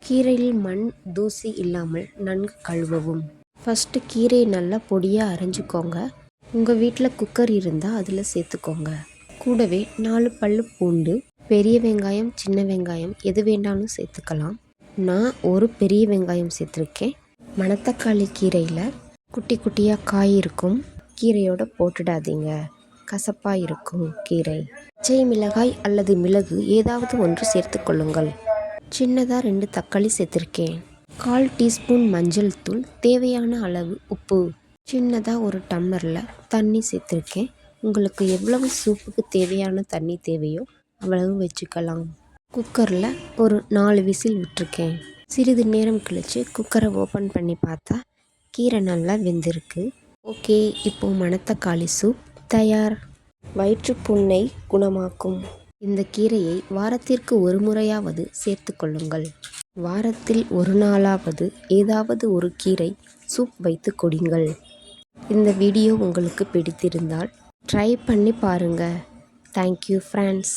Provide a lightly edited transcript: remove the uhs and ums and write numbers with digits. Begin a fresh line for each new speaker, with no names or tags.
கீரையில் மண் தூசி இல்லாமல் நன்கு கழுவவும். ஃபஸ்ட்டு கீரையை நல்லா பொடியாக அரைஞ்சிக்கோங்க. உங்கள் வீட்டில் குக்கர் இருந்தால் அதில் சேர்த்துக்கோங்க. கூடவே 4 பல் பூண்டு, பெரிய வெங்காயம், சின்ன வெங்காயம் எது வேண்டாலும் சேர்த்துக்கலாம். நான் ஒரு பெரிய வெங்காயம் சேர்த்துருக்கேன். மணத்தக்காளி கீரையில் குட்டி குட்டியாக காய் இருக்கும். கீரையோட போட்டுடாதீங்க, கசப்பாக இருக்கும் கீரை. பச்சை மிளகாய் அல்லது மிளகு ஏதாவது ஒன்று சேர்த்து கொள்ளுங்கள். சின்னதாக 2 தக்காளி சேர்த்துருக்கேன். 1/4 டீஸ்பூன் மஞ்சள் தூள், தேவையான அளவு உப்பு, சின்னதாக ஒரு டம்ளரில் தண்ணி சேர்த்துருக்கேன். உங்களுக்கு எவ்வளவு சூப்புக்கு தேவையான தண்ணி தேவையோ அவ்வளவு வச்சுக்கலாம். குக்கரில் ஒரு 4 விசில் விட்டுருக்கேன். சிறிது நேரம் கழித்து குக்கரை ஓப்பன் பண்ணி பார்த்தா கீரை நல்லா வெந்திருக்கு. ஓகே, இப்போது மணத்தக்காளி சூப் தயார். வயிற்றுப்புண்ணை குணமாக்கும் இந்த கீரையை வாரத்திற்கு ஒரு முறையாவது சேர்த்து கொள்ளுங்கள். வாரத்தில் ஒரு நாளாவது ஏதாவது ஒரு கீரை சூப் வைத்து கொடுங்கள். இந்த வீடியோ உங்களுக்கு பிடித்திருந்தால் ட்ரை பண்ணி பாருங்கள். Thank you friends.